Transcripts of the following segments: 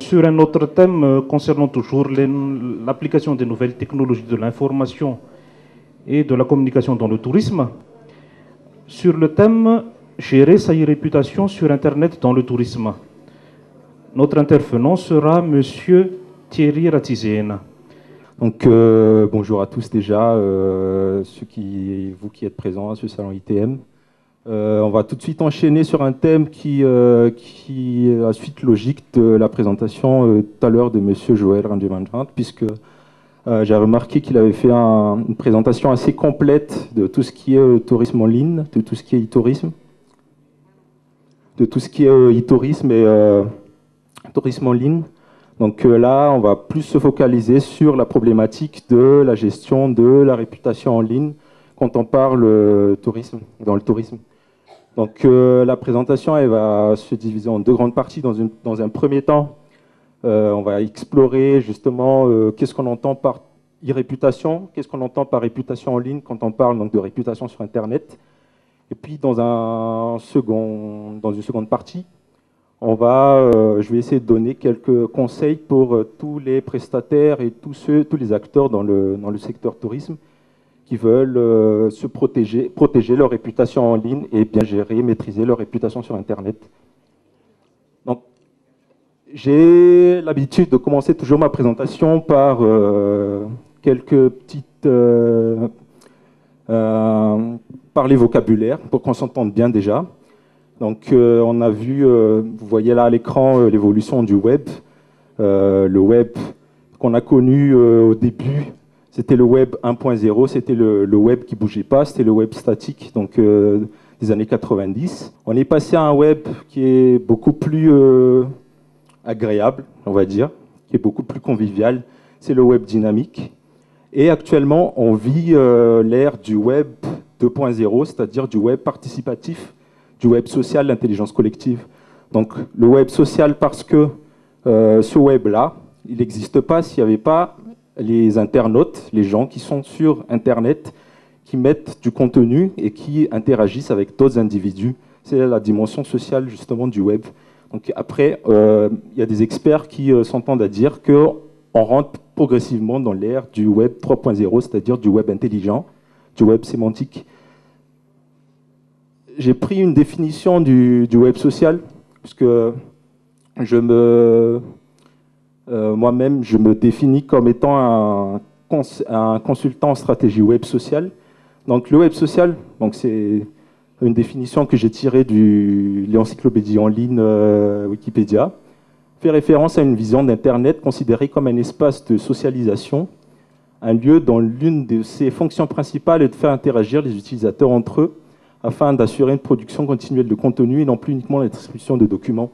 sur un autre thème concernant toujours l'application des nouvelles technologies de l'information et de la communication dans le tourisme, sur le thème gérer sa réputation sur Internet dans le tourisme. Notre intervenant sera Monsieur Thierry Ratizena. Donc bonjour à tous déjà, vous qui êtes présents à ce salon ITM. On va tout de suite enchaîner sur un thème qui est la suite logique de la présentation tout à l'heure de Monsieur Joël Randumandrant, puisque j'ai remarqué qu'il avait fait une présentation assez complète de tout ce qui est tourisme en ligne, de tout ce qui est e-tourisme, et tourisme en ligne. Donc là, on va plus se focaliser sur la problématique de la gestion de la réputation en ligne quand on parle dans le tourisme. Donc la présentation, elle va se diviser en deux grandes parties. Dans un premier temps, on va explorer justement qu'est-ce qu'on entend par e-réputation, qu'est-ce qu'on entend par réputation en ligne quand on parle donc, de réputation sur Internet. Et puis dans une seconde partie, je vais essayer de donner quelques conseils pour tous les prestataires et tous les acteurs dans le secteur tourisme qui veulent se protéger leur réputation en ligne et bien gérer, maîtriser leur réputation sur Internet. Donc, j'ai l'habitude de commencer toujours ma présentation par quelques petites par les vocabulaires pour qu'on s'entende bien déjà. Donc, on a vu, vous voyez là à l'écran, l'évolution du web. Le web qu'on a connu au début, c'était le web 1.0, c'était le web qui ne bougeait pas, c'était le web statique, donc des années 90. On est passé à un web qui est beaucoup plus agréable, on va dire, qui est beaucoup plus convivial. C'est le web dynamique. Et actuellement, on vit l'ère du web 2.0, c'est-à-dire du web participatif, du web social, l'intelligence collective. Donc le web social parce que ce web-là, il n'existe pas s'il n'y avait pas les internautes, les gens qui sont sur Internet, qui mettent du contenu et qui interagissent avec d'autres individus. C'est la dimension sociale justement du web. Donc après, il y a des experts qui s'entendent à dire qu'on rentre progressivement dans l'ère du web 3.0, c'est-à-dire du web intelligent, du web sémantique. J'ai pris une définition du web social, puisque moi-même, je me définis comme étant un consultant en stratégie web sociale. Donc le web social, c'est une définition que j'ai tirée de l'encyclopédie en ligne Wikipédia, fait référence à une vision d'Internet considérée comme un espace de socialisation, un lieu dont l'une de ses fonctions principales est de faire interagir les utilisateurs entre eux, afin d'assurer une production continuelle de contenu et non plus uniquement la distribution de documents.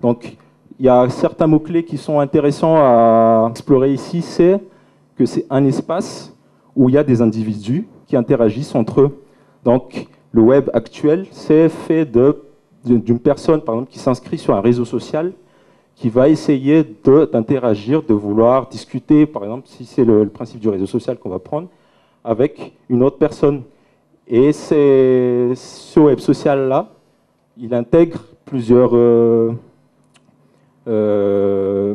Donc, il y a certains mots-clés qui sont intéressants à explorer ici, c'est que c'est un espace où il y a des individus qui interagissent entre eux. Donc, le web actuel, c'est fait d'une personne, par exemple, qui s'inscrit sur un réseau social, qui va essayer d'interagir, de vouloir discuter, par exemple, si c'est le principe du réseau social qu'on va prendre, avec une autre personne. Et ce web social-là, il intègre plusieurs... il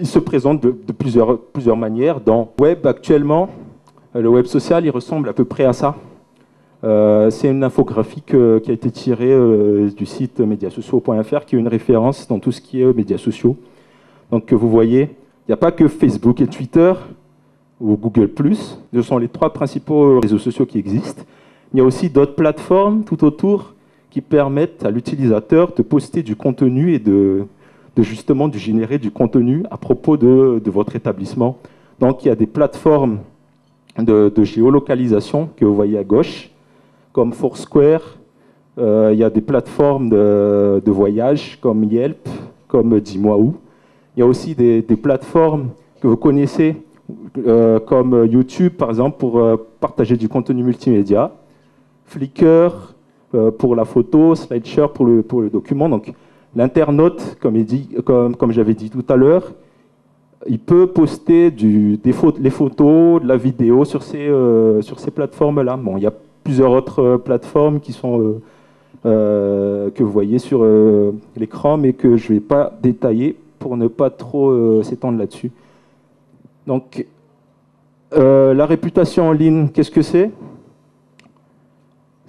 se présente de plusieurs manières. Dans le web, actuellement, le web social, il ressemble à peu près à ça. C'est une infographie qui a été tirée du site mediasociaux.fr, qui est une référence dans tout ce qui est médias sociaux. Donc, vous voyez, il n'y a pas que Facebook et Twitter, ou Google+, ce sont les trois principaux réseaux sociaux qui existent. Il y a aussi d'autres plateformes tout autour qui permettent à l'utilisateur de poster du contenu et de générer du contenu à propos de votre établissement. Donc il y a des plateformes de géolocalisation que vous voyez à gauche, comme Foursquare. Il y a des plateformes de voyage comme Yelp, comme Dis-moi où. Il y a aussi des plateformes que vous connaissez, comme YouTube, par exemple, pour partager du contenu multimédia, Flickr pour la photo, SlideShare pour le document. Donc, l'internaute, comme j'avais dit tout à l'heure, il peut poster les photos, de la vidéo sur ces plateformes-là. Bon, il y a plusieurs autres plateformes qui sont que vous voyez sur l'écran, mais que je ne vais pas détailler pour ne pas trop s'étendre là-dessus. Donc, la réputation en ligne, qu'est-ce que c'est?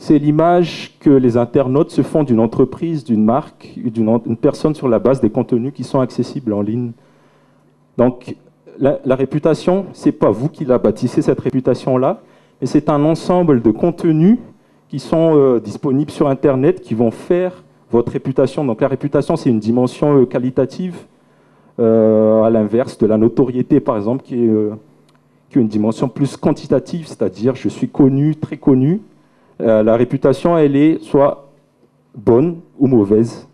C'est l'image que les internautes se font d'une entreprise, d'une marque, d'une personne sur la base des contenus qui sont accessibles en ligne. Donc, la réputation, ce n'est pas vous qui la bâtissez, cette réputation-là, mais c'est un ensemble de contenus qui sont disponibles sur Internet, qui vont faire votre réputation. Donc, la réputation, c'est une dimension qualitative, à l'inverse de la notoriété, par exemple, qui est une dimension plus quantitative, c'est-à-dire je suis connu, très connu. La réputation, elle est soit bonne ou mauvaise.